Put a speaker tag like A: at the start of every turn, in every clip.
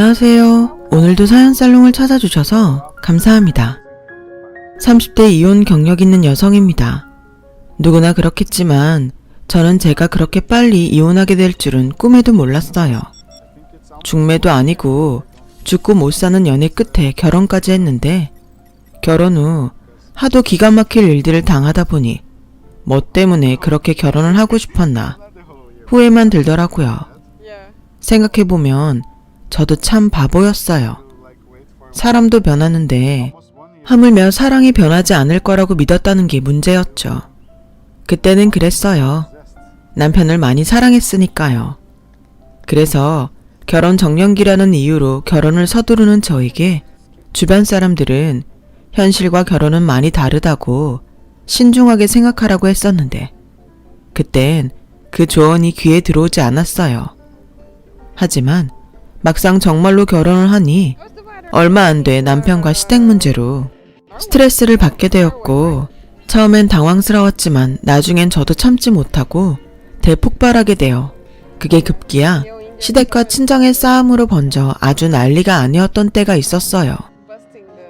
A: 안녕하세요. 오늘도 사연살롱을 찾아주셔서 감사합니다. 30대 이혼 경력 있는 여성입니다. 누구나 그렇겠지만 저는 제가 그렇게 빨리 이혼하게 될 줄은 꿈에도 몰랐어요. 중매도 아니고 죽고 못 사는 연애 끝에 결혼까지 했는데 결혼 후 하도 기가 막힐 일들을 당하다 보니 뭐 때문에 그렇게 결혼을 하고 싶었나 후회만 들더라고요. 생각해보면 저도 참 바보였어요. 사람도 변하는데 하물며 사랑이 변하지 않을 거라고 믿었다는 게 문제였죠. 그때는 그랬어요. 남편을 많이 사랑했으니까요. 그래서 결혼 정년기라는 이유로 결혼을 서두르는 저에게 주변 사람들은 현실과 결혼은 많이 다르다고 신중하게 생각하라고 했었는데 그땐 그 조언이 귀에 들어오지 않았어요. 하지만 막상 정말로 결혼을 하니 얼마 안 돼 남편과 시댁 문제로 스트레스를 받게 되었고 처음엔 당황스러웠지만 나중엔 저도 참지 못하고 대폭발하게 되어 그게 급기야 시댁과 친정의 싸움으로 번져 아주 난리가 아니었던 때가 있었어요.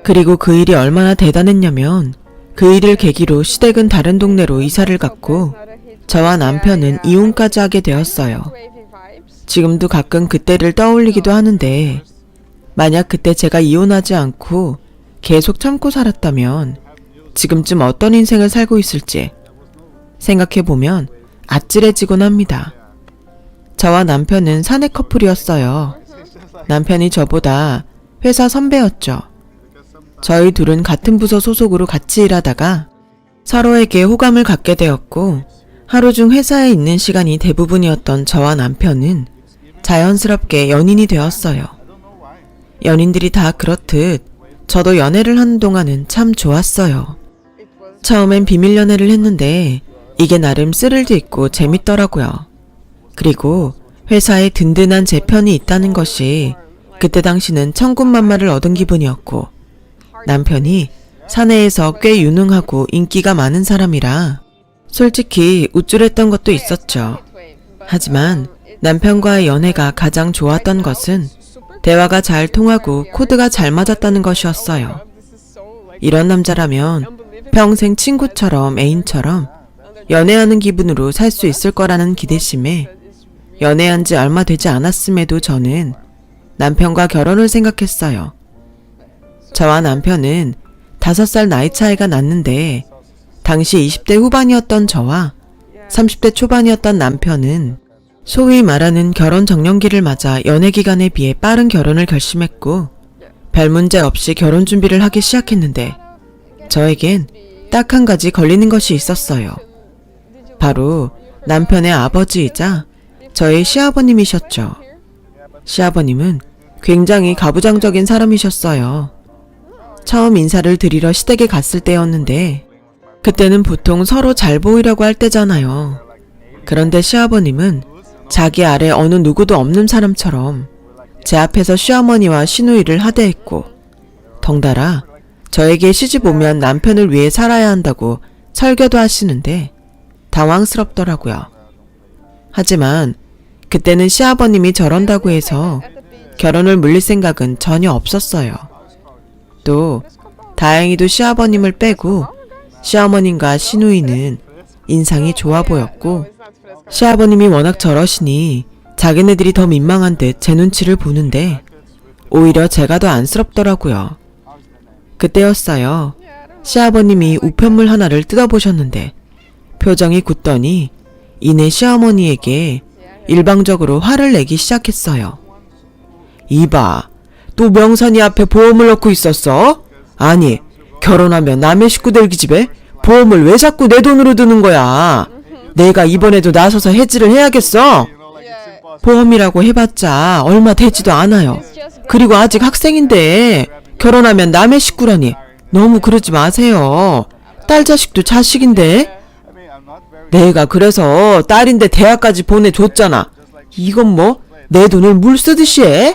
A: 그리고 그 일이 얼마나 대단했냐면 그 일을 계기로 시댁은 다른 동네로 이사를 갔고 저와 남편은 이혼까지 하게 되었어요. 지금도 가끔 그때를 떠올리기도 하는데 만약 그때 제가 이혼하지 않고 계속 참고 살았다면 지금쯤 어떤 인생을 살고 있을지 생각해보면 아찔해지곤 합니다. 저와 남편은 사내 커플이었어요. 남편이 저보다 회사 선배였죠. 저희 둘은 같은 부서 소속으로 같이 일하다가 서로에게 호감을 갖게 되었고 하루 중 회사에 있는 시간이 대부분이었던 저와 남편은 자연스럽게 연인이 되었어요. 연인들이 다 그렇듯 저도 연애를 하는 동안은 참 좋았어요. 처음엔 비밀 연애를 했는데 이게 나름 스릴도 있고 재밌더라고요. 그리고 회사에 든든한 제 편이 있다는 것이 그때 당시는 천군만마를 얻은 기분이었고 남편이 사내에서 꽤 유능하고 인기가 많은 사람이라 솔직히 우쭐했던 것도 있었죠. 하지만 남편과의 연애가 가장 좋았던 것은 대화가 잘 통하고 코드가 잘 맞았다는 것이었어요. 이런 남자라면 평생 친구처럼 애인처럼 연애하는 기분으로 살 수 있을 거라는 기대심에 연애한 지 얼마 되지 않았음에도 저는 남편과 결혼을 생각했어요. 저와 남편은 5살 나이 차이가 났는데 당시 20대 후반이었던 저와 30대 초반이었던 남편은 소위 말하는 결혼 정년기를 맞아 연애 기간에 비해 빠른 결혼을 결심했고 별 문제 없이 결혼 준비를 하기 시작했는데 저에겐 딱 한 가지 걸리는 것이 있었어요. 바로 남편의 아버지이자 저의 시아버님이셨죠. 시아버님은 굉장히 가부장적인 사람이셨어요. 처음 인사를 드리러 시댁에 갔을 때였는데 그때는 보통 서로 잘 보이려고 할 때잖아요. 그런데 시아버님은 자기 아래 어느 누구도 없는 사람처럼 제 앞에서 시어머니와 시누이를 하대했고 덩달아 저에게 시집 오면 남편을 위해 살아야 한다고 설교도 하시는데 당황스럽더라고요. 하지만 그때는 시아버님이 저런다고 해서 결혼을 물릴 생각은 전혀 없었어요. 또 다행히도 시아버님을 빼고 시어머님과 시누이는 인상이 좋아 보였고 시아버님이 워낙 저러시니 자기네들이 더 민망한 듯 제 눈치를 보는데 오히려 제가 더 안쓰럽더라고요. 그때였어요. 시아버님이 우편물 하나를 뜯어보셨는데 표정이 굳더니 이내 시어머니에게 일방적으로 화를 내기 시작했어요. 이봐, 또 명산이 앞에 보험을 넣고 있었어? 아니, 결혼하면 남의 식구들 기집애 보험을 왜 자꾸 내 돈으로 드는 거야? 내가 이번에도 나서서 해지를 해야겠어? 보험이라고 해봤자 얼마 되지도 않아요. 그리고 아직 학생인데 결혼하면 남의 식구라니 너무 그러지 마세요. 딸 자식도 자식인데? 내가 그래서 딸인데 대학까지 보내줬잖아. 이건 뭐 내 돈을 물 쓰듯이 해?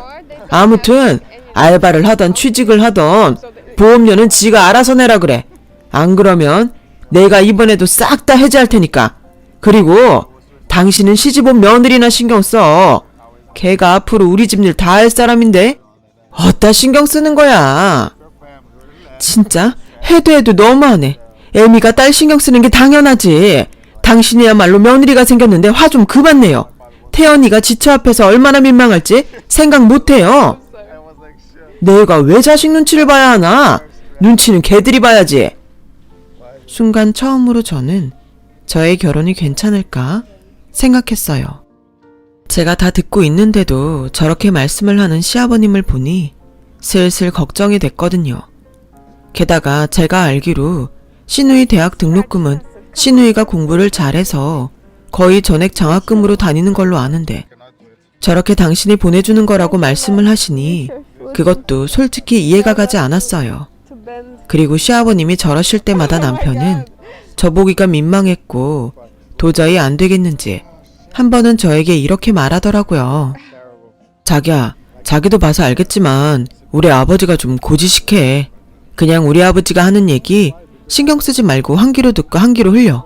A: 아무튼 알바를 하던 취직을 하던 보험료는 지가 알아서 내라 그래. 안 그러면 내가 이번에도 싹 다 해지할 테니까. 그리고 당신은 시집 온 며느리나 신경 써. 걔가 앞으로 우리 집 일 다 할 사람인데 어디다 신경 쓰는 거야? 진짜 해도 너무하네. 애미가 딸 신경 쓰는 게 당연하지. 당신이야말로 며느리가 생겼는데 화 좀 그만 내요. 태연이가 지처 앞에서 얼마나 민망할지 생각 못해요. 내가 왜 자식 눈치를 봐야 하나? 눈치는 걔들이 봐야지. 순간 처음으로 저는 저의 결혼이 괜찮을까 생각했어요. 제가 다 듣고 있는데도 저렇게 말씀을 하는 시아버님을 보니 슬슬 걱정이 됐거든요. 게다가 제가 알기로 시누이 대학 등록금은 시누이가 공부를 잘해서 거의 전액 장학금으로 다니는 걸로 아는데 저렇게 당신이 보내주는 거라고 말씀을 하시니 그것도 솔직히 이해가 가지 않았어요. 그리고 시아버님이 저러실 때마다 남편은 저보기가 민망했고 도저히 안 되겠는지 한 번은 저에게 이렇게 말하더라고요. 자기야, 자기도 봐서 알겠지만 우리 아버지가 좀 고지식해. 그냥 우리 아버지가 하는 얘기 신경 쓰지 말고 한 귀로 듣고 한 귀로 흘려.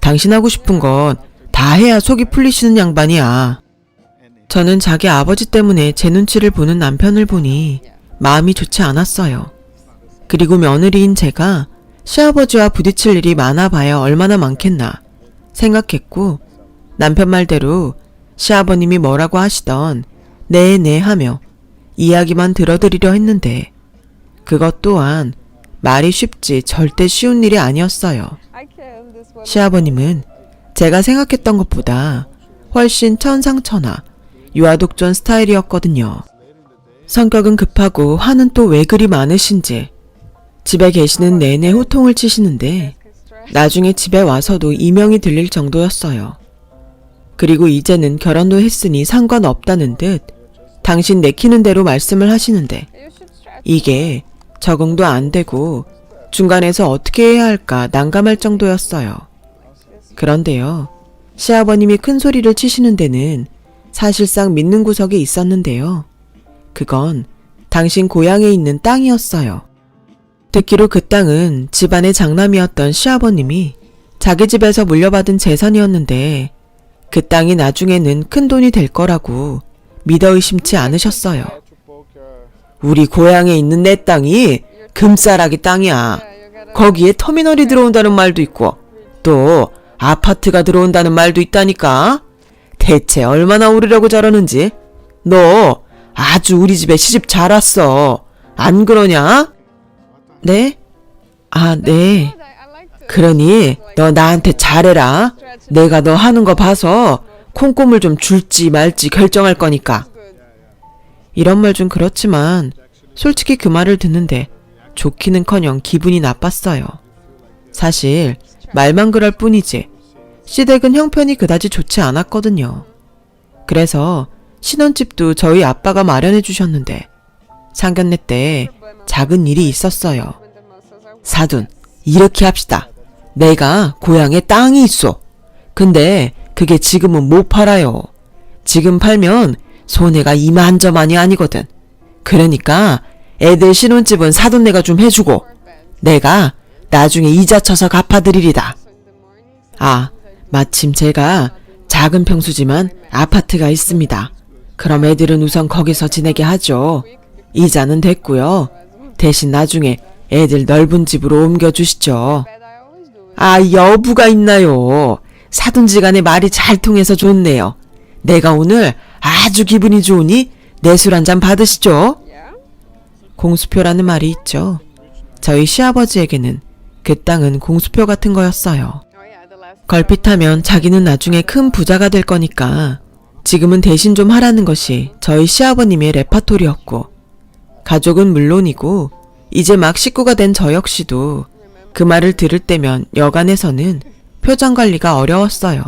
A: 당신 하고 싶은 건 다 해야 속이 풀리시는 양반이야. 저는 자기 아버지 때문에 제 눈치를 보는 남편을 보니 마음이 좋지 않았어요. 그리고 며느리인 제가 시아버지와 부딪힐 일이 많아봐야 얼마나 많겠나 생각했고 남편 말대로 시아버님이 뭐라고 하시던 네네 하며 이야기만 들어드리려 했는데 그것 또한 말이 쉽지 절대 쉬운 일이 아니었어요. 시아버님은 제가 생각했던 것보다 훨씬 천상천하 유아독존 스타일이었거든요. 성격은 급하고 화는 또 왜 그리 많으신지 집에 계시는 내내 호통을 치시는데 나중에 집에 와서도 이명이 들릴 정도였어요. 그리고 이제는 결혼도 했으니 상관없다는 듯 당신 내키는 대로 말씀을 하시는데 이게 적응도 안 되고 중간에서 어떻게 해야 할까 난감할 정도였어요. 그런데요, 시아버님이 큰 소리를 치시는 데는 사실상 믿는 구석이 있었는데요. 그건 당신 고향에 있는 땅이었어요. 듣기로 그 땅은 집안의 장남이었던 시아버님이 자기 집에서 물려받은 재산이었는데 그 땅이 나중에는 큰 돈이 될 거라고 믿어 의심치 않으셨어요. 우리 고향에 있는 내 땅이 금싸라기 땅이야. 거기에 터미널이 들어온다는 말도 있고 또 아파트가 들어온다는 말도 있다니까. 대체 얼마나 오르려고 저러는지. 너 아주 우리 집에 시집 잘 왔어. 안 그러냐? 네? 아, 네. 그러니 너 나한테 잘해라. 내가 너 하는 거 봐서 콩고물 좀 줄지 말지 결정할 거니까. 이런 말 좀 그렇지만 솔직히 그 말을 듣는데 좋기는커녕 기분이 나빴어요. 사실 말만 그럴 뿐이지 시댁은 형편이 그다지 좋지 않았거든요. 그래서 신혼집도 저희 아빠가 마련해 주셨는데 상견례 때 작은 일이 있었어요. 사돈, 이렇게 합시다. 내가 고향에 땅이 있어. 근데 그게 지금은 못 팔아요. 지금 팔면 손해가 이만저만이 아니거든. 그러니까 애들 신혼집은 사돈네가 좀 해주고 내가 나중에 이자 쳐서 갚아드리리다. 아, 마침 제가 작은 평수지만 아파트가 있습니다. 그럼 애들은 우선 거기서 지내게 하죠. 이자는 됐고요. 대신 나중에 애들 넓은 집으로 옮겨주시죠. 아, 여부가 있나요? 사돈지간에 말이 잘 통해서 좋네요. 내가 오늘 아주 기분이 좋으니 내술 한잔 받으시죠. 공수표라는 말이 있죠. 저희 시아버지에게는 그 땅은 공수표 같은 거였어요. 걸핏하면 자기는 나중에 큰 부자가 될 거니까 지금은 대신 좀 하라는 것이 저희 시아버님의 레파토리였고 가족은 물론이고 이제 막 식구가 된 저 역시도 그 말을 들을 때면 여간에서는 표정 관리가 어려웠어요.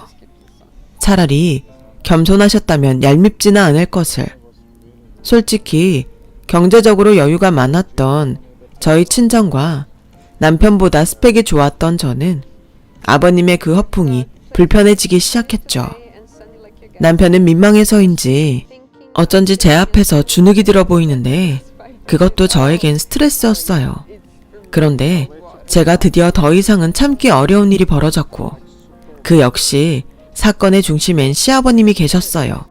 A: 차라리 겸손하셨다면 얄밉지는 않을 것을. 솔직히 경제적으로 여유가 많았던 저희 친정과 남편보다 스펙이 좋았던 저는 아버님의 그 허풍이 불편해지기 시작했죠. 남편은 민망해서인지 어쩐지 제 앞에서 주눅이 들어 보이는데 그것도 저에겐 스트레스였어요. 그런데 제가 드디어 더 이상은 참기 어려운 일이 벌어졌고 그 역시 사건의 중심엔 시아버님이 계셨어요.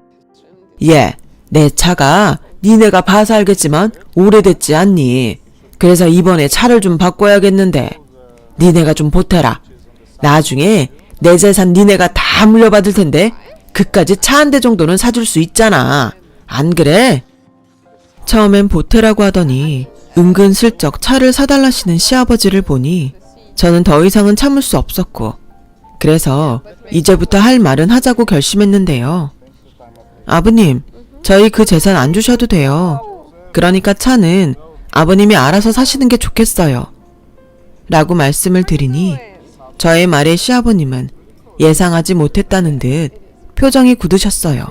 A: 예, 내 차가 니네가 봐서 알겠지만 오래됐지 않니? 그래서 이번에 차를 좀 바꿔야겠는데 니네가 좀 보태라. 나중에 내 재산 니네가 다 물려받을 텐데 그까지 차 한 대 정도는 사줄 수 있잖아. 안 그래? 처음엔 보태라고 하더니 은근슬쩍 차를 사달라시는 시아버지를 보니 저는 더 이상은 참을 수 없었고 그래서 이제부터 할 말은 하자고 결심했는데요. 아버님, 저희 그 재산 안 주셔도 돼요. 그러니까 차는 아버님이 알아서 사시는 게 좋겠어요. 라고 말씀을 드리니 저의 말에 시아버님은 예상하지 못했다는 듯 표정이 굳으셨어요.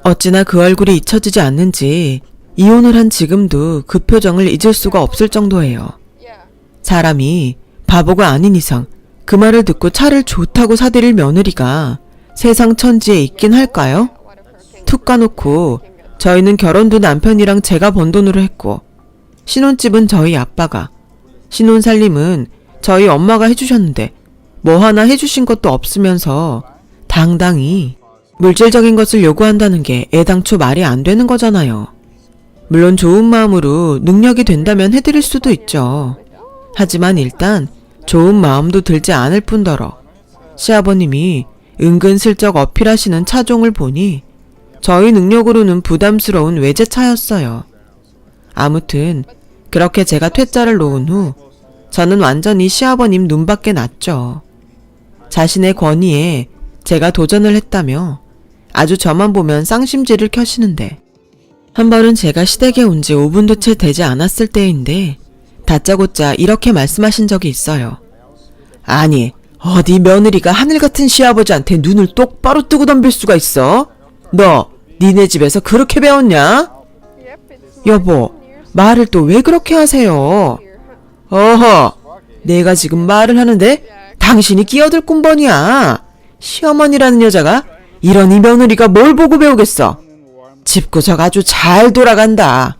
A: 어찌나 그 얼굴이 잊혀지지 않는지 이혼을 한 지금도 그 표정을 잊을 수가 없을 정도예요. 사람이 바보가 아닌 이상 그 말을 듣고 차를 좋다고 사드릴 며느리가 세상 천지에 있긴 할까요? 툭 까놓고 저희는 결혼도 남편이랑 제가 번 돈으로 했고 신혼집은 저희 아빠가, 신혼살림은 저희 엄마가 해주셨는데 뭐 하나 해주신 것도 없으면서 당당히 물질적인 것을 요구한다는 게 애당초 말이 안 되는 거잖아요. 물론 좋은 마음으로 능력이 된다면 해드릴 수도 있죠. 하지만 일단 좋은 마음도 들지 않을 뿐더러 시아버님이 은근슬쩍 어필하시는 차종을 보니 저희 능력으로는 부담스러운 외제차였어요. 아무튼 그렇게 제가 퇴짜를 놓은 후 저는 완전히 시아버님 눈밖에 났죠. 자신의 권위에 제가 도전을 했다며 아주 저만 보면 쌍심지를 켜시는데 한 번은 제가 시댁에 온 지 5분도 채 되지 않았을 때인데 다짜고짜 이렇게 말씀하신 적이 있어요. 아니, 어디 며느리가 하늘같은 시아버지한테 눈을 똑바로 뜨고 덤빌 수가 있어? 너, 니네 집에서 그렇게 배웠냐? 여보, 말을 또 왜 그렇게 하세요? 어허, 내가 지금 말을 하는데 당신이 끼어들 꾼번이야. 시어머니라는 여자가 이러니 며느리가 뭘 보고 배우겠어. 집구석 아주 잘 돌아간다.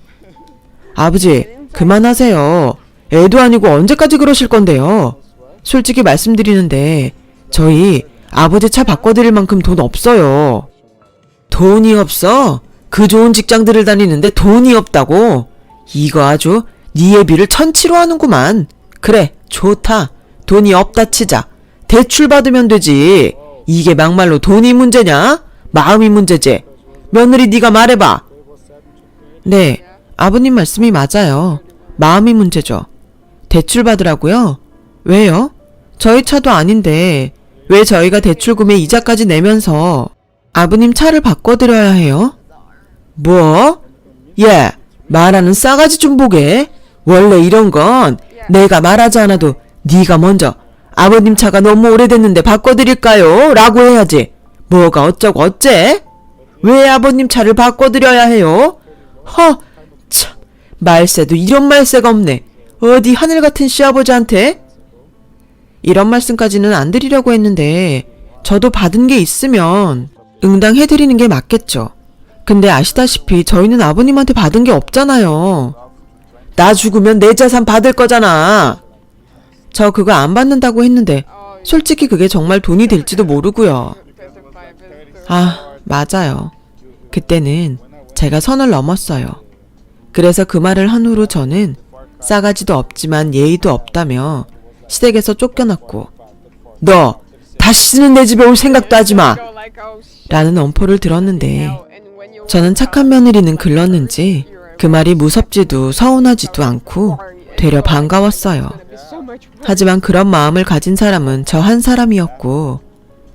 A: 아버지, 그만하세요. 애도 아니고 언제까지 그러실 건데요. 솔직히 말씀드리는데 저희 아버지 차 바꿔드릴 만큼 돈 없어요. 돈이 없어? 그 좋은 직장들을 다니는데 돈이 없다고? 이거 아주 네 애비를 천치로 하는구만. 그래, 좋다. 돈이 없다 치자. 대출 받으면 되지. 이게 막말로 돈이 문제냐? 마음이 문제지. 며느리 네가 말해봐. 네, 아버님 말씀이 맞아요. 마음이 문제죠. 대출 받으라고요? 왜요? 저희 차도 아닌데 왜 저희가 대출금에 이자까지 내면서 아버님 차를 바꿔드려야 해요? 뭐? 예, 말하는 싸가지 좀 보게. 원래 이런 건 내가 말하지 않아도 네가 먼저 아버님 차가 너무 오래됐는데 바꿔드릴까요? 라고 해야지. 뭐가 어쩌고 어째? 왜 아버님 차를 바꿔드려야 해요? 참, 말세도 이런 말세가 없네. 어디 하늘 같은 시아버지한테? 이런 말씀까지는 안 드리려고 했는데 저도 받은 게 있으면 응당해드리는 게 맞겠죠. 근데 아시다시피 저희는 아버님한테 받은 게 없잖아요. 나 죽으면 내 재산 받을 거잖아. 저 그거 안 받는다고 했는데 솔직히 그게 정말 돈이 될지도 모르고요. 아, 맞아요. 그때는 제가 선을 넘었어요. 그래서 그 말을 한 후로 저는 싸가지도 없지만 예의도 없다며 시댁에서 쫓겨났고 너 다시는 내 집에 올 생각도 하지 마! 라는 엄포를 들었는데 저는 착한 며느리는 글렀는지 그 말이 무섭지도 서운하지도 않고 되려 반가웠어요. 하지만 그런 마음을 가진 사람은 저 한 사람이었고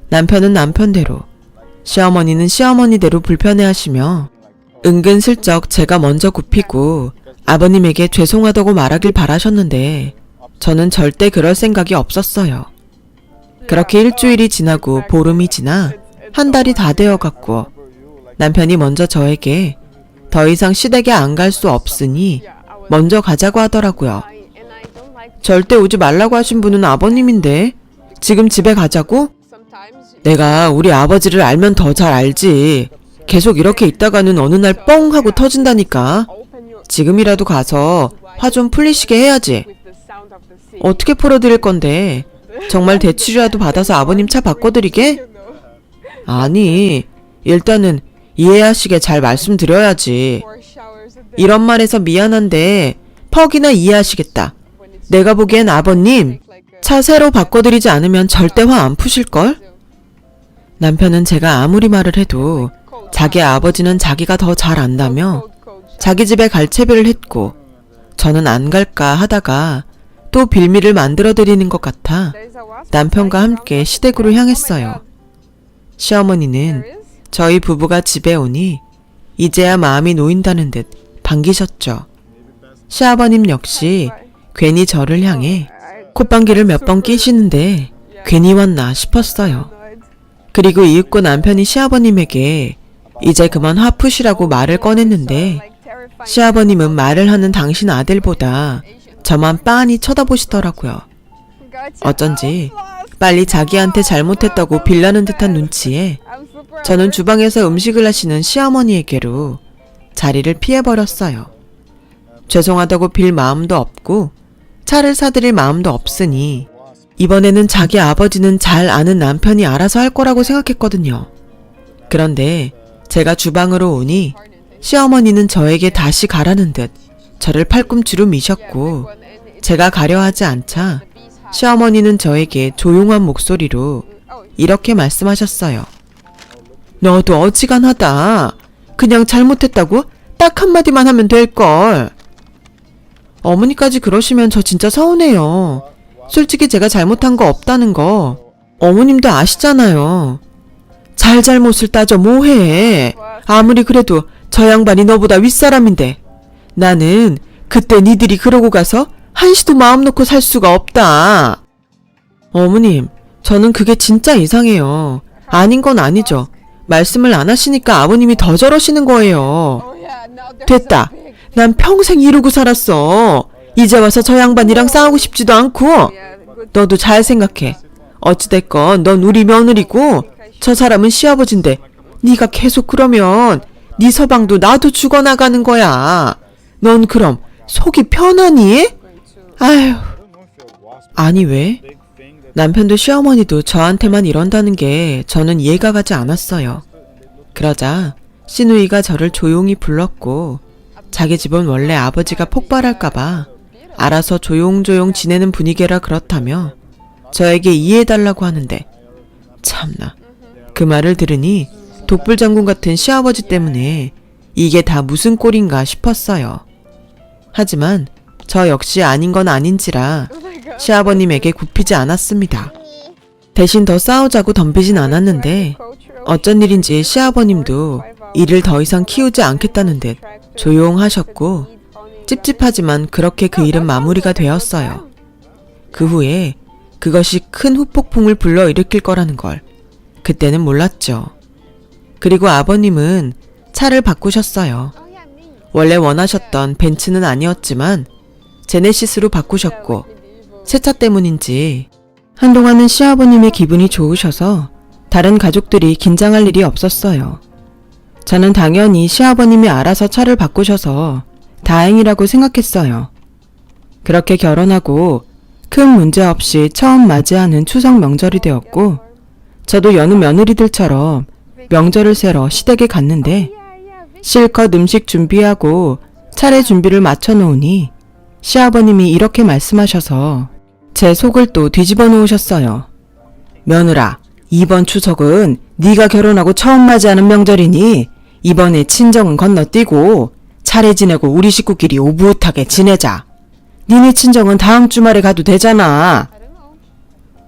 A: 남편은 남편대로 시어머니는 시어머니대로 불편해하시며 은근슬쩍 제가 먼저 굽히고 아버님에게 죄송하다고 말하길 바라셨는데 저는 절대 그럴 생각이 없었어요. 그렇게 일주일이 지나고 보름이 지나 한 달이 다 되어갔고 남편이 먼저 저에게 더 이상 시댁에 안 갈 수 없으니 먼저 가자고 하더라고요. 절대 오지 말라고 하신 분은 아버님인데 지금 집에 가자고? 내가 우리 아버지를 알면 더 잘 알지. 계속 이렇게 있다가는 어느 날 뻥 하고 터진다니까. 지금이라도 가서 화 좀 풀리시게 해야지. 어떻게 풀어드릴 건데? 정말 대출이라도 받아서 아버님 차 바꿔드리게? 아니, 일단은 이해하시게 잘 말씀드려야지. 이런 말해서 미안한데 퍽이나 이해하시겠다. 내가 보기엔 아버님 차 새로 바꿔드리지 않으면 절대 화 안 푸실걸? 남편은 제가 아무리 말을 해도 자기 아버지는 자기가 더 잘 안다며 자기 집에 갈 채비를 했고 저는 안 갈까 하다가 또 빌미를 만들어드리는 것 같아 남편과 함께 시댁으로 향했어요. 시어머니는 저희 부부가 집에 오니 이제야 마음이 놓인다는 듯 반기셨죠. 시아버님 역시 괜히 저를 향해 콧방귀를 몇 번 끼시는데 괜히 왔나 싶었어요. 그리고 이윽고 남편이 시아버님에게 이제 그만 화 푸시라고 말을 꺼냈는데 시아버님은 말을 하는 당신 아들보다 저만 빤히 쳐다보시더라고요. 어쩐지 빨리 자기한테 잘못했다고 빌라는 듯한 눈치에 저는 주방에서 음식을 하시는 시어머니에게로 자리를 피해버렸어요. 죄송하다고 빌 마음도 없고 차를 사드릴 마음도 없으니 이번에는 자기 아버지는 잘 아는 남편이 알아서 할 거라고 생각했거든요. 그런데 제가 주방으로 오니 시어머니는 저에게 다시 가라는 듯 저를 팔꿈치로 미셨고 제가 가려 하지 않자 시어머니는 저에게 조용한 목소리로 이렇게 말씀하셨어요. 너도 어지간하다. 그냥 잘못했다고 딱 한마디만 하면 될걸. 어머니까지 그러시면 저 진짜 서운해요. 솔직히 제가 잘못한 거 없다는 거 어머님도 아시잖아요. 잘못을 따져 뭐해. 아무리 그래도 저 양반이 너보다 윗사람인데 나는 그때 니들이 그러고 가서 한시도 마음 놓고 살 수가 없다. 어머님, 저는 그게 진짜 이상해요. 아닌 건 아니죠. 말씀을 안 하시니까 아버님이 더 저러시는 거예요. 됐다. 난 평생 이러고 살았어. 이제 와서 저 양반이랑 싸우고 싶지도 않고. 너도 잘 생각해. 어찌됐건 넌 우리 며느리고 저 사람은 시아버지인데 네가 계속 그러면 네 서방도 나도 죽어나가는 거야. 넌 그럼 속이 편하니? 아휴. 아니 왜? 남편도 시어머니도 저한테만 이런다는 게 저는 이해가 가지 않았어요. 그러자 시누이가 저를 조용히 불렀고 자기 집은 원래 아버지가 폭발할까봐 알아서 조용조용 지내는 분위기라 그렇다며 저에게 이해해달라고 하는데 참나 그 말을 들으니 독불장군 같은 시아버지 때문에 이게 다 무슨 꼴인가 싶었어요. 하지만 저 역시 아닌 건 아닌지라 시아버님에게 굽히지 않았습니다. 대신 더 싸우자고 덤비진 않았는데 어쩐 일인지 시아버님도 이를 더 이상 키우지 않겠다는 듯 조용하셨고 찝찝하지만 그렇게 그 일은 마무리가 되었어요. 그 후에 그것이 큰 후폭풍을 불러일으킬 거라는 걸 그때는 몰랐죠. 그리고 아버님은 차를 바꾸셨어요. 원래 원하셨던 벤츠는 아니었지만 제네시스로 바꾸셨고 새 차 때문인지 한동안은 시아버님의 기분이 좋으셔서 다른 가족들이 긴장할 일이 없었어요. 저는 당연히 시아버님이 알아서 차를 바꾸셔서 다행이라고 생각했어요. 그렇게 결혼하고 큰 문제 없이 처음 맞이하는 추석 명절이 되었고 저도 여느 며느리들처럼 명절을 새러 시댁에 갔는데 실컷 음식 준비하고 차례 준비를 마쳐놓으니 시아버님이 이렇게 말씀하셔서 제 속을 또 뒤집어 놓으셨어요. 며느라, 이번 추석은 네가 결혼하고 처음 맞이하는 명절이니 이번에 친정은 건너뛰고 차례 지내고 우리 식구끼리 오붓하게 지내자. 니네 친정은 다음 주말에 가도 되잖아.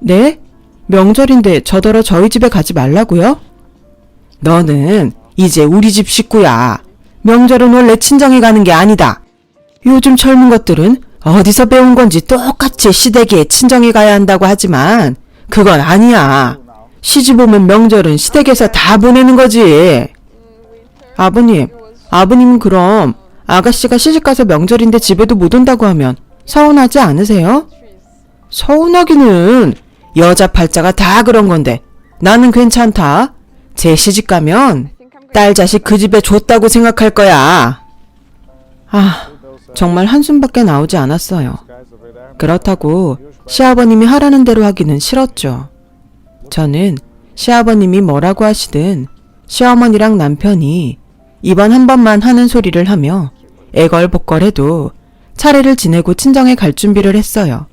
A: 네? 명절인데 저더러 저희 집에 가지 말라고요? 너는 이제 우리 집 식구야. 명절은 원래 친정에 가는 게 아니다. 요즘 젊은 것들은 어디서 배운 건지 똑같이 시댁에 친정에 가야 한다고 하지만 그건 아니야. 시집 오면 명절은 시댁에서 다 보내는 거지. 아버님은 그럼 아가씨가 시집가서 명절인데 집에도 못 온다고 하면 서운하지 않으세요? 서운하기는 여자 팔자가 다 그런 건데 나는 괜찮다. 제 시집가면 딸 자식 그 집에 줬다고 생각할 거야. 정말 한숨밖에 나오지 않았어요. 그렇다고 시아버님이 하라는 대로 하기는 싫었죠. 저는 시아버님이 뭐라고 하시든 시어머니랑 남편이 이번 한 번만 하는 소리를 하며 애걸복걸해도 차례를 지내고 친정에 갈 준비를 했어요.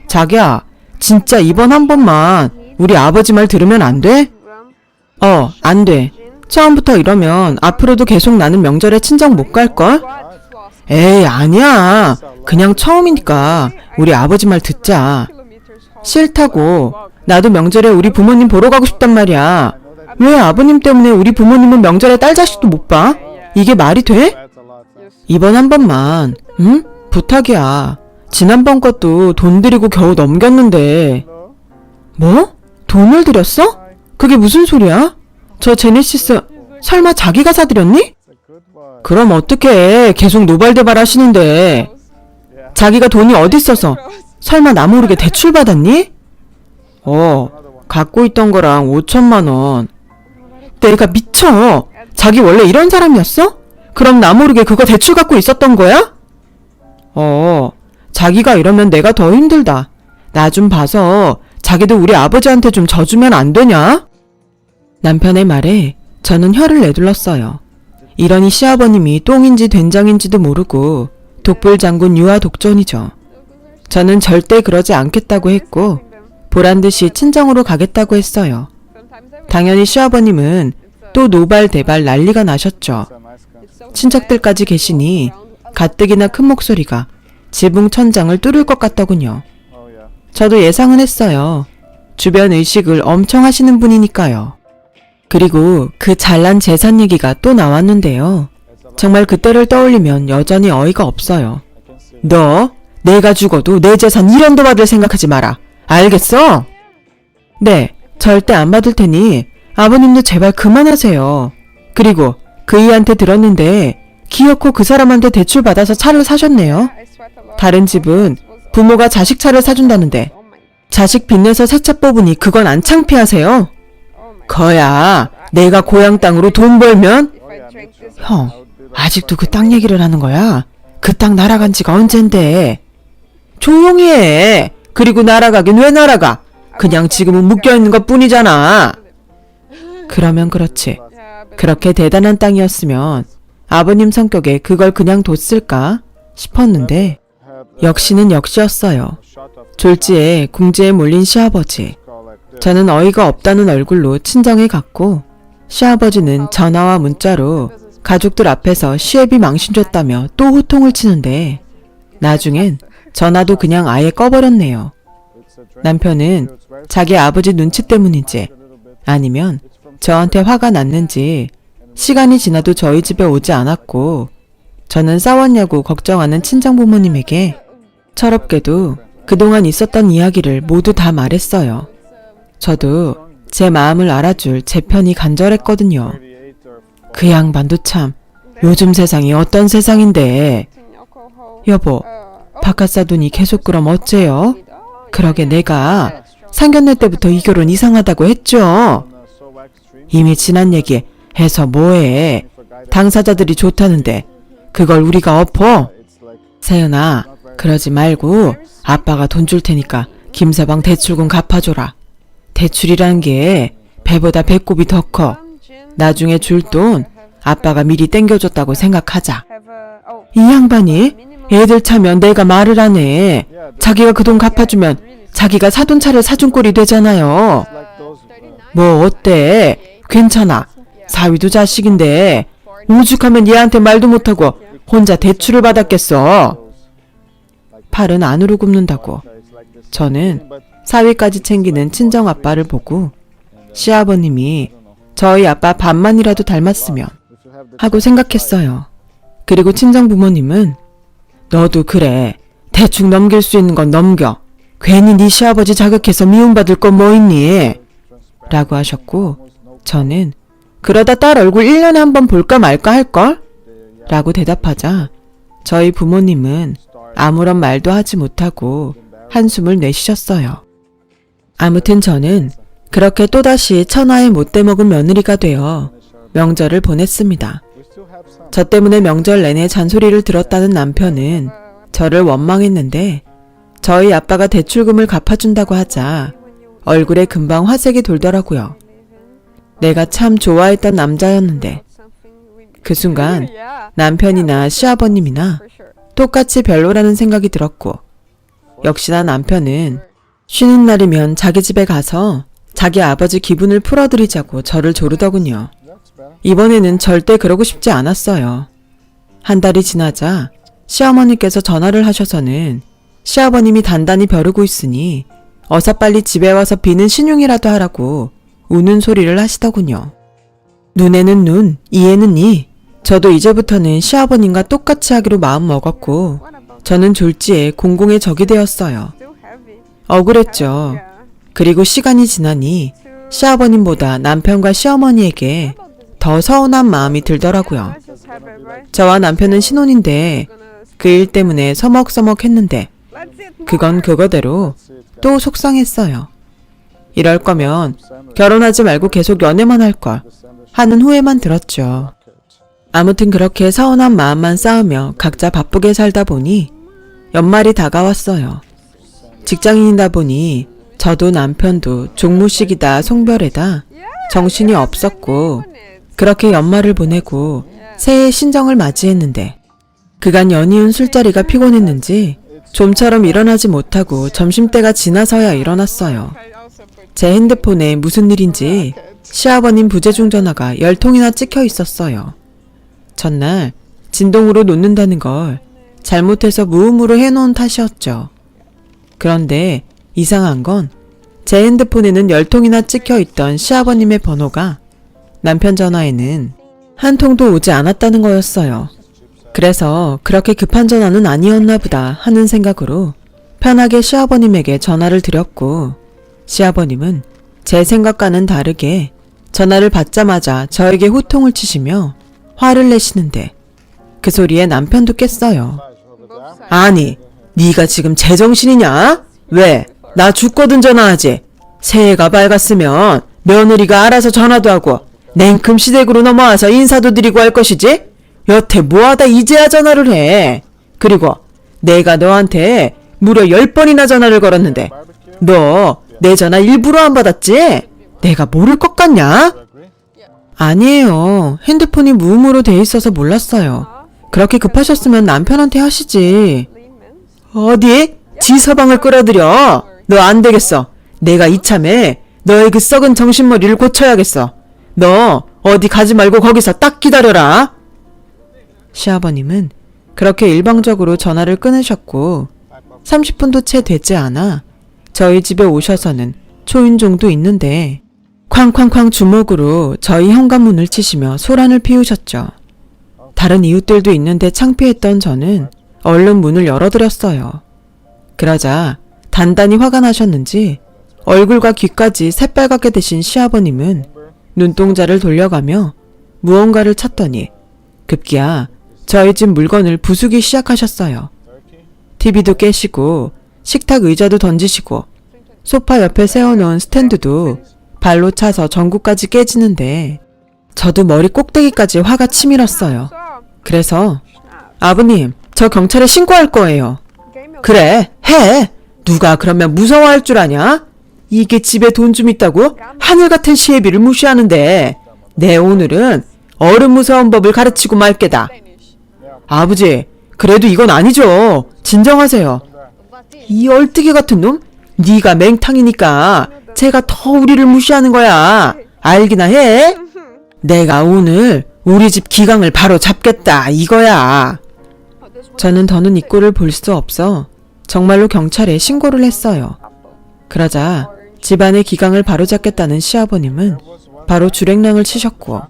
A: 자기야, 진짜 이번 한 번만 우리 아버지 말 들으면 안 돼? 안 돼. 처음부터 이러면 앞으로도 계속 나는 명절에 친정 못 갈걸? 에이, 아니야. 그냥 처음이니까 우리 아버지 말 듣자. 싫다고. 나도 명절에 우리 부모님 보러 가고 싶단 말이야. 왜 아버님 때문에 우리 부모님은 명절에 딸 자식도 못 봐? 이게 말이 돼? 이번 한 번만, 응? 부탁이야. 지난번 것도 돈 들이고 겨우 넘겼는데. 뭐? 돈을 들였어? 그게 무슨 소리야? 저 제네시스 설마 자기가 사드렸니? 그럼 어떡해. 계속 노발대발 하시는데. 자기가 돈이 어디 있어서 설마 나 모르게 대출 받았니? 갖고 있던 거랑 5천만 원. 내가 미쳐. 자기 원래 이런 사람이었어? 그럼 나 모르게 그거 대출 갖고 있었던 거야? 자기가 이러면 내가 더 힘들다. 나 좀 봐서 자기도 우리 아버지한테 좀 져주면 안 되냐? 남편의 말에 저는 혀를 내둘렀어요. 이러니 시아버님이 똥인지 된장인지도 모르고 독불장군 유아 독존이죠. 저는 절대 그러지 않겠다고 했고 보란듯이 친정으로 가겠다고 했어요. 당연히 시아버님은 또 노발대발 난리가 나셨죠. 친척들까지 계시니 가뜩이나 큰 목소리가 지붕 천장을 뚫을 것 같더군요. 저도 예상은 했어요. 주변 의식을 엄청 하시는 분이니까요. 그리고 그 잘난 재산 얘기가 또 나왔는데요. 정말 그때를 떠올리면 여전히 어이가 없어요. 너 내가 죽어도 내 재산 1원도 받을 생각하지 마라. 알겠어? 네, 절대 안 받을 테니 아버님도 제발 그만하세요. 그리고 그 이한테 들었는데 기어코 그 사람한테 대출 받아서 차를 사셨네요. 다른 집은 부모가 자식 차를 사준다는데 자식 빚내서 새 차 뽑으니 그건 안 창피하세요? 거야, 내가 고향 땅으로 돈 벌면? 형, 아직도 그 땅 얘기를 하는 거야? 그 땅 날아간 지가 언젠데? 조용히 해. 그리고 날아가긴 왜 날아가? 그냥 지금은 묶여있는 것 뿐이잖아. 그러면 그렇지. 그렇게 대단한 땅이었으면 아버님 성격에 그걸 그냥 뒀을까 싶었는데 역시는 역시였어요. 졸지에 궁지에 몰린 시아버지. 저는 어이가 없다는 얼굴로 친정에 갔고 시아버지는 전화와 문자로 가족들 앞에서 시애비 망신 줬다며 또 호통을 치는데 나중엔 전화도 그냥 아예 꺼버렸네요. 남편은 자기 아버지 눈치 때문인지 아니면 저한테 화가 났는지 시간이 지나도 저희 집에 오지 않았고 저는 싸웠냐고 걱정하는 친정부모님에게 철없게도 그동안 있었던 이야기를 모두 다 말했어요. 저도 제 마음을 알아줄 제 편이 간절했거든요. 그 양반도 참 요즘 세상이 어떤 세상인데. 여보, 바깥 사돈이 계속 그럼 어째요? 그러게 내가 상견례 때부터 이 결혼 이상하다고 했죠. 이미 지난 얘기 해서 뭐해. 당사자들이 좋다는데 그걸 우리가 엎어? 세연아, 그러지 말고 아빠가 돈 줄 테니까 김서방 대출금 갚아줘라. 대출이란 게 배보다 배꼽이 더 커. 나중에 줄 돈 아빠가 미리 땡겨줬다고 생각하자. 이 양반이 애들 차면 내가 말을 하네. 자기가 그 돈 갚아주면 자기가 사돈 차를 사준 꼴이 되잖아요. 뭐 어때? 괜찮아. 사위도 자식인데 오죽하면 얘한테 말도 못하고 혼자 대출을 받았겠어. 팔은 안으로 굽는다고. 저는 사위까지 챙기는 친정아빠를 보고 시아버님이 저희 아빠 반만이라도 닮았으면 하고 생각했어요. 그리고 친정부모님은 너도 그래. 대충 넘길 수 있는 건 넘겨. 괜히 네 시아버지 자극해서 미움받을 건 뭐 있니? 라고 하셨고 저는 그러다 딸 얼굴 1년에 한 번 볼까 말까 할걸? 라고 대답하자 저희 부모님은 아무런 말도 하지 못하고 한숨을 내쉬셨어요. 아무튼 저는 그렇게 또다시 천하의 못돼 먹은 며느리가 되어 명절을 보냈습니다. 저 때문에 명절 내내 잔소리를 들었다는 남편은 저를 원망했는데 저희 아빠가 대출금을 갚아준다고 하자 얼굴에 금방 화색이 돌더라고요. 내가 참 좋아했던 남자였는데 그 순간 남편이나 시아버님이나 똑같이 별로라는 생각이 들었고 역시나 남편은 쉬는 날이면 자기 집에 가서 자기 아버지 기분을 풀어드리자고 저를 조르더군요. 이번에는 절대 그러고 싶지 않았어요. 한 달이 지나자 시어머니께서 전화를 하셔서는 시아버님이 단단히 벼르고 있으니 어서 빨리 집에 와서 비는 신용이라도 하라고 우는 소리를 하시더군요. 눈에는 눈, 이에는 이. 저도 이제부터는 시아버님과 똑같이 하기로 마음 먹었고 저는 졸지에 공공의 적이 되었어요. 억울했죠. 그리고 시간이 지나니 시아버님보다 남편과 시어머니에게 더 서운한 마음이 들더라고요. 저와 남편은 신혼인데 그 일 때문에 서먹서먹했는데 그건 그거대로 또 속상했어요. 이럴 거면 결혼하지 말고 계속 연애만 할 걸 하는 후회만 들었죠. 아무튼 그렇게 서운한 마음만 쌓으며 각자 바쁘게 살다 보니 연말이 다가왔어요. 직장인이다 보니 저도 남편도 종무식이다 송별회다 정신이 없었고 그렇게 연말을 보내고 새해 신정을 맞이했는데 그간 연이은 술자리가 피곤했는지 좀처럼 일어나지 못하고 점심때가 지나서야 일어났어요. 제 핸드폰에 무슨 일인지 시아버님 부재중 전화가 10통이나 찍혀 있었어요. 전날 진동으로 놓는다는 걸 잘못해서 무음으로 해놓은 탓이었죠. 그런데 이상한 건 제 핸드폰에는 10통이나 찍혀 있던 시아버님의 번호가 남편 전화에는 한 통도 오지 않았다는 거였어요. 그래서 그렇게 급한 전화는 아니었나 보다 하는 생각으로 편하게 시아버님에게 전화를 드렸고 시아버님은 제 생각과는 다르게 전화를 받자마자 저에게 호통을 치시며 화를 내시는데 그 소리에 남편도 깼어요. 아니, 네가 지금 제정신이냐? 왜? 나 죽거든 전화하지. 새해가 밝았으면 며느리가 알아서 전화도 하고 냉큼 시댁으로 넘어와서 인사도 드리고 할 것이지? 여태 뭐하다 이제야 전화를 해. 그리고 내가 너한테 무려 10번이나 전화를 걸었는데 너 내 전화 일부러 안 받았지? 내가 모를 것 같냐? 아니에요. 핸드폰이 무음으로 돼 있어서 몰랐어요. 그렇게 급하셨으면 남편한테 하시지. 어디? 지 서방을 끌어들여. 너 안 되겠어. 내가 이참에 너의 그 썩은 정신머리를 고쳐야겠어. 너 어디 가지 말고 거기서 딱 기다려라. 시아버님은 그렇게 일방적으로 전화를 끊으셨고 30분도 채 되지 않아 저희 집에 오셔서는 초인종도 있는데 쾅쾅쾅 주먹으로 저희 현관문을 치시며 소란을 피우셨죠. 다른 이웃들도 있는데 창피했던 저는 얼른 문을 열어드렸어요. 그러자 단단히 화가 나셨는지 얼굴과 귀까지 새빨갛게 되신 시아버님은 눈동자를 돌려가며 무언가를 찾더니 급기야 저희 집 물건을 부수기 시작하셨어요. TV도 깨시고 식탁 의자도 던지시고 소파 옆에 세워놓은 스탠드도 발로 차서 전구까지 깨지는데 저도 머리 꼭대기까지 화가 치밀었어요. 그래서 아버님, 저 경찰에 신고할 거예요. 그래, 해. 누가 그러면 무서워할 줄 아냐? 이게 집에 돈 좀 있다고 하늘 같은 시애비를 무시하는데 내 오늘은 어른 무서운 법을 가르치고 말 게다. 아버지, 그래도 이건 아니죠. 진정하세요. 이 얼뜨기 같은 놈? 네가 맹탕이니까 제가 더 우리를 무시하는 거야. 알기나 해? 내가 오늘 우리 집 기강을 바로 잡겠다 이거야. 저는 더는 이 꼴을 볼 수 없어 정말로 경찰에 신고를 했어요. 그러자 집안의 기강을 바로잡겠다는 시아버님은 바로 주랭랑을 치셨고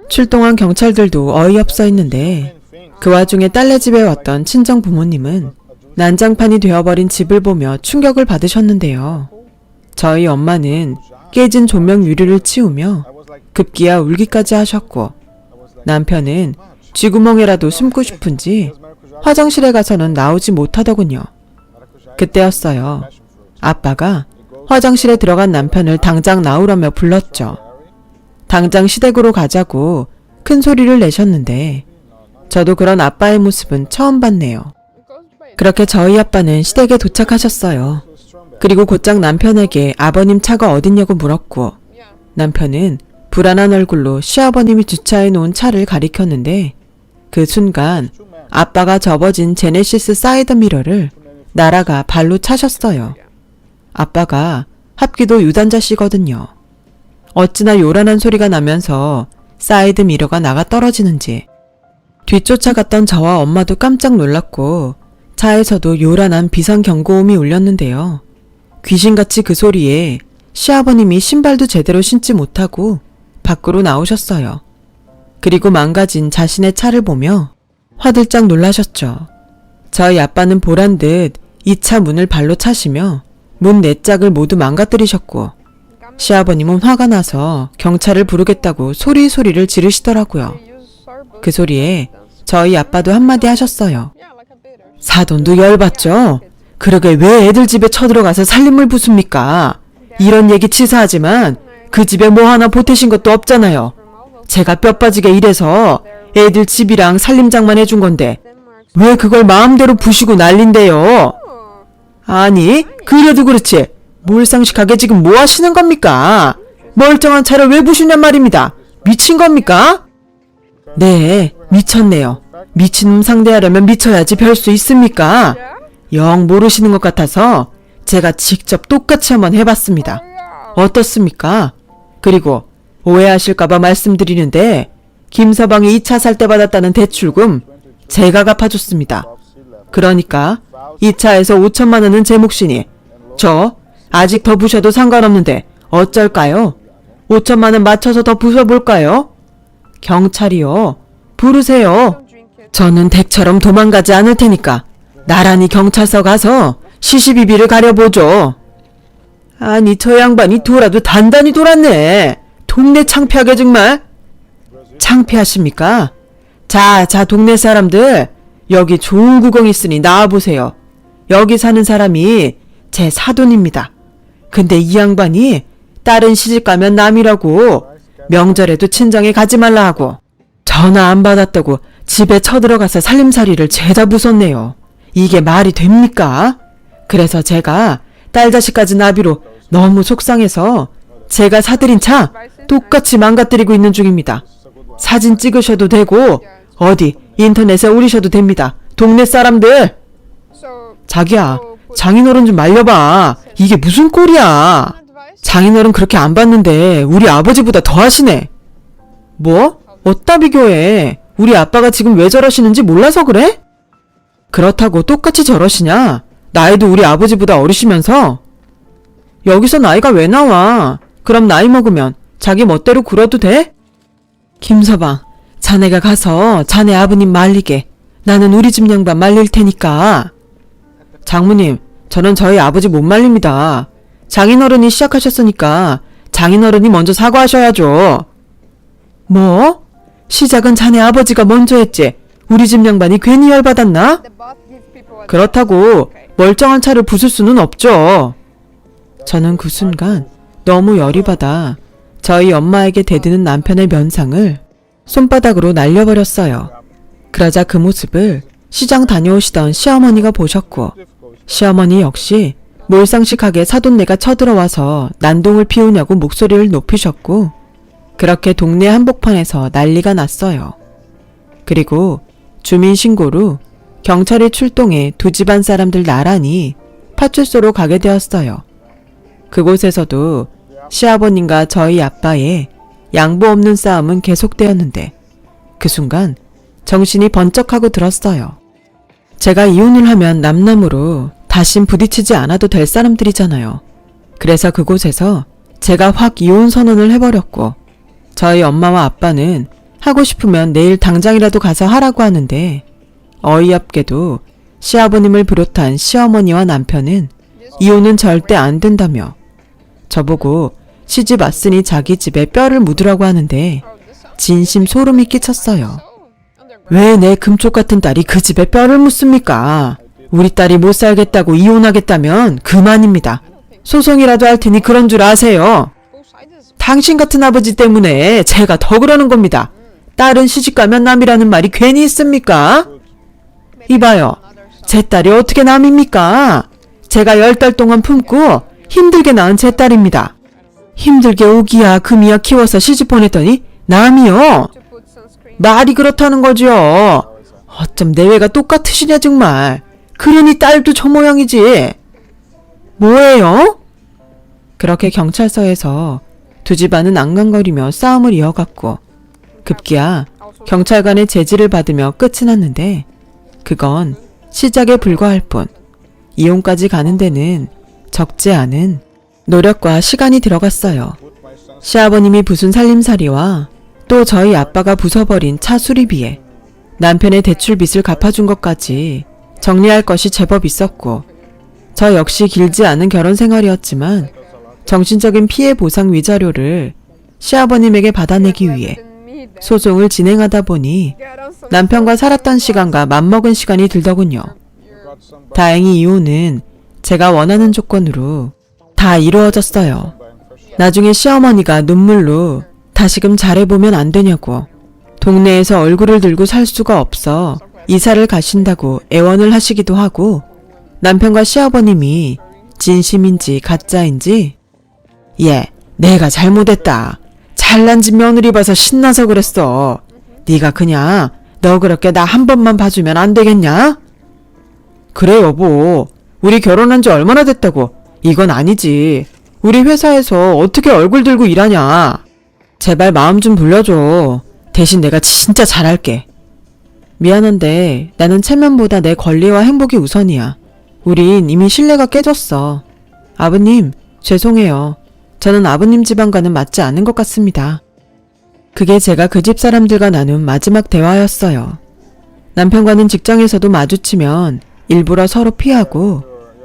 A: 출동한 경찰들도 어이없어 했는데 그 와중에 딸네 집에 왔던 친정 부모님은 난장판이 되어버린 집을 보며 충격을 받으셨는데요. 저희 엄마는 깨진 조명 유리를 치우며 급기야 울기까지 하셨고 남편은 쥐구멍에라도 숨고 싶은지 화장실에 가서는 나오지 못하더군요. 그때였어요. 아빠가 화장실에 들어간 남편을 당장 나오라며 불렀죠. 당장 시댁으로 가자고 큰 소리를 내셨는데 저도 그런 아빠의 모습은 처음 봤네요. 그렇게 저희 아빠는 시댁에 도착하셨어요. 그리고 곧장 남편에게 아버님 차가 어딨냐고 물었고 남편은 불안한 얼굴로 시아버님이 주차해 놓은 차를 가리켰는데 그 순간 아빠가 접어진 제네시스 사이드 미러를 나라가 발로 차셨어요. 아빠가 합기도 유단자씨거든요. 어찌나 요란한 소리가 나면서 사이드 미러가 나가 떨어지는지 뒤쫓아갔던 저와 엄마도 깜짝 놀랐고 차에서도 요란한 비상경고음이 울렸는데요. 귀신같이 그 소리에 시아버님이 신발도 제대로 신지 못하고 밖으로 나오셨어요. 그리고 망가진 자신의 차를 보며 화들짝 놀라셨죠. 저희 아빠는 보란 듯 이 차 문을 발로 차시며 문 네 짝을 모두 망가뜨리셨고 시아버님은 화가 나서 경찰을 부르겠다고 소리소리를 지르시더라고요. 그 소리에 저희 아빠도 한마디 하셨어요. 사돈도 열받죠? 그러게 왜 애들 집에 쳐들어가서 살림을 부숩니까? 이런 얘기 치사하지만 그 집에 뭐 하나 보태신 것도 없잖아요. 제가 뼈 빠지게 일해서 애들 집이랑 살림장만 해준 건데 왜 그걸 마음대로 부시고 난린데요? 아니 그래도 그렇지 몰상식하게 지금 뭐 하시는 겁니까? 멀쩡한 차를 왜 부시냔 말입니다. 미친 겁니까? 네, 미쳤네요. 미친놈 상대하려면 미쳐야지 별 수 있습니까? 영 모르시는 것 같아서 제가 직접 똑같이 한번 해봤습니다. 어떻습니까? 그리고 오해하실까봐 말씀드리는데 김서방이 이 차 살 때 받았다는 대출금 제가 갚아줬습니다. 그러니까 이 차에서 5천만 원은 제 몫이니 저 아직 더 부셔도 상관없는데 어쩔까요? 5천만 원 맞춰서 더 부숴볼까요? 경찰이요. 부르세요. 저는 댁처럼 도망가지 않을 테니까 나란히 경찰서 가서 시시비비를 가려보죠. 아니 저 양반이 돌아도 단단히 돌았네. 동네 창피하게 정말. 창피하십니까? 자 동네 사람들 여기 좋은 구경 있으니 나와보세요. 여기 사는 사람이 제 사돈입니다. 근데 이 양반이 딸은 시집가면 남이라고 명절에도 친정에 가지 말라 하고 전화 안 받았다고 집에 쳐들어가서 살림살이를 죄다 부쉈네요. 이게 말이 됩니까? 그래서 제가 딸 자식까지 나비로 너무 속상해서 제가 사들인 차 똑같이 망가뜨리고 있는 중입니다. 사진 찍으셔도 되고 어디 인터넷에 올리셔도 됩니다. 동네 사람들. 자기야 장인어른 좀 말려봐. 이게 무슨 꼴이야. 장인어른 그렇게 안 봤는데 우리 아버지보다 더 하시네. 뭐? 어따 비교해. 우리 아빠가 지금 왜 저러시는지 몰라서 그래? 그렇다고 똑같이 저러시냐? 나이도 우리 아버지보다 어리시면서? 여기서 나이가 왜 나와? 그럼 나이 먹으면 자기 멋대로 굴어도 돼? 김서방, 자네가 가서 자네 아버님 말리게. 나는 우리 집 양반 말릴 테니까. 장모님, 저는 저희 아버지 못 말립니다. 장인어른이 시작하셨으니까 장인어른이 먼저 사과하셔야죠. 뭐? 시작은 자네 아버지가 먼저 했지. 우리 집 양반이 괜히 열받았나? 그렇다고 멀쩡한 차를 부술 수는 없죠. 저는 그 순간 너무 열이 받아 저희 엄마에게 대드는 남편의 면상을 손바닥으로 날려버렸어요. 그러자 그 모습을 시장 다녀오시던 시어머니가 보셨고 시어머니 역시 몰상식하게 사돈네가 쳐들어와서 난동을 피우냐고 목소리를 높이셨고 그렇게 동네 한복판에서 난리가 났어요. 그리고 주민신고로 경찰이 출동해 두 집안 사람들 나란히 파출소로 가게 되었어요. 그곳에서도 시아버님과 저희 아빠의 양보 없는 싸움은 계속되었는데 그 순간 정신이 번쩍하고 들었어요. 제가 이혼을 하면 남남으로 다신 부딪히지 않아도 될 사람들이잖아요. 그래서 그곳에서 제가 확 이혼 선언을 해버렸고 저희 엄마와 아빠는 하고 싶으면 내일 당장이라도 가서 하라고 하는데 어이없게도 시아버님을 비롯한 시어머니와 남편은 이혼은 절대 안 된다며 저보고 시집 왔으니 자기 집에 뼈를 묻으라고 하는데 진심 소름이 끼쳤어요. 왜 내 금쪽 같은 딸이 그 집에 뼈를 묻습니까? 우리 딸이 못 살겠다고 이혼하겠다면 그만입니다. 소송이라도 할 테니 그런 줄 아세요. 당신 같은 아버지 때문에 제가 더 그러는 겁니다. 딸은 시집가면 남이라는 말이 괜히 있습니까? 이봐요. 제 딸이 어떻게 남입니까? 제가 10달 동안 품고 힘들게 낳은 제 딸입니다. 힘들게 오기야 금이야 키워서 시집 보냈더니 남이요. 말이 그렇다는 거죠. 어쩜 내외가 똑같으시냐 정말. 그러니 딸도 저 모양이지. 뭐예요? 그렇게 경찰서에서 두 집안은 앙강거리며 싸움을 이어갔고 급기야 경찰관의 제지를 받으며 끝이 났는데 그건 시작에 불과할 뿐 이혼까지 가는 데는 적지 않은 노력과 시간이 들어갔어요. 시아버님이 부순 살림살이와 또 저희 아빠가 부숴버린 차 수리비에 남편의 대출 빚을 갚아준 것까지 정리할 것이 제법 있었고 저 역시 길지 않은 결혼 생활이었지만 정신적인 피해 보상 위자료를 시아버님에게 받아내기 위해 소송을 진행하다 보니 남편과 살았던 시간과 맞먹은 시간이 들더군요. 다행히 이혼은 제가 원하는 조건으로 다 이루어졌어요. 나중에 시어머니가 눈물로 다시금 잘해보면 안 되냐고 동네에서 얼굴을 들고 살 수가 없어 이사를 가신다고 애원을 하시기도 하고 남편과 시아버님이 진심인지 가짜인지 내가 잘못했다. 잘난 집 며느리 봐서 신나서 그랬어. 네가 그냥 너 그렇게 나 한 번만 봐주면 안 되겠냐? 그래 여보. 우리 결혼한 지 얼마나 됐다고. 이건 아니지. 우리 회사에서 어떻게 얼굴 들고 일하냐. 제발 마음 좀 불려줘. 대신 내가 진짜 잘할게. 미안한데 나는 체면보다 내 권리와 행복이 우선이야. 우린 이미 신뢰가 깨졌어. 아버님, 죄송해요. 저는 아버님 집안과는 맞지 않은 것 같습니다. 그게 제가 그 집 사람들과 나눈 마지막 대화였어요. 남편과는 직장에서도 마주치면 일부러 서로 피하고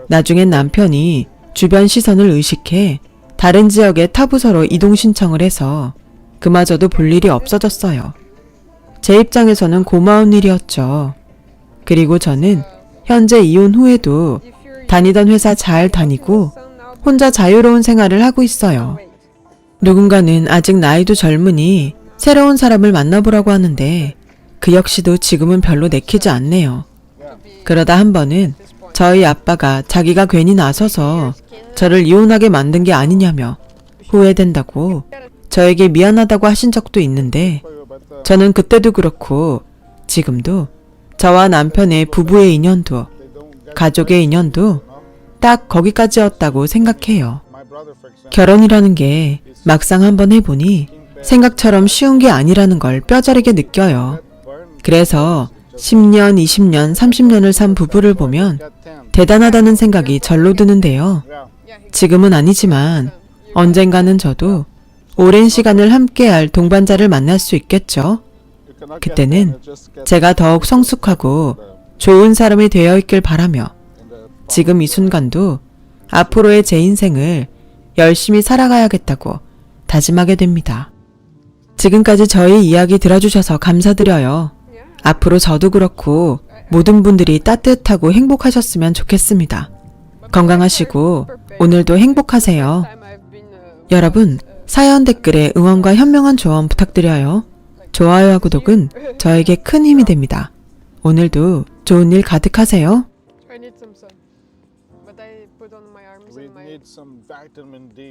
A: 나중엔 남편이 주변 시선을 의식해 다른 지역의 타 부서로 이동 신청을 해서 그마저도 볼 일이 없어졌어요. 제 입장에서는 고마운 일이었죠. 그리고 저는 현재 이혼 후에도 다니던 회사 잘 다니고 혼자 자유로운 생활을 하고 있어요. 누군가는 아직 나이도 젊으니 새로운 사람을 만나보라고 하는데 그 역시도 지금은 별로 내키지 않네요. 그러다 한 번은 저희 아빠가 자기가 괜히 나서서 저를 이혼하게 만든 게 아니냐며 후회된다고 저에게 미안하다고 하신 적도 있는데 저는 그때도 그렇고 지금도 저와 남편의 부부의 인연도 가족의 인연도 딱 거기까지였다고 생각해요. 결혼이라는 게 막상 한번 해보니 생각처럼 쉬운 게 아니라는 걸 뼈저리게 느껴요. 그래서 10년, 20년, 30년을 산 부부를 보면 대단하다는 생각이 절로 드는데요. 지금은 아니지만 언젠가는 저도 오랜 시간을 함께할 동반자를 만날 수 있겠죠. 그때는 제가 더욱 성숙하고 좋은 사람이 되어 있길 바라며 지금 이 순간도 앞으로의 제 인생을 열심히 살아가야겠다고 다짐하게 됩니다. 지금까지 저희 이야기 들어주셔서 감사드려요. 앞으로 저도 그렇고 모든 분들이 따뜻하고 행복하셨으면 좋겠습니다. 건강하시고 오늘도 행복하세요. 여러분, 사연 댓글에 응원과 현명한 조언 부탁드려요. 좋아요와 구독은 저에게 큰 힘이 됩니다. 오늘도 좋은 일 가득하세요.
B: I need some sun, but I put on my arms
C: We
B: and my
C: need some vitamin D.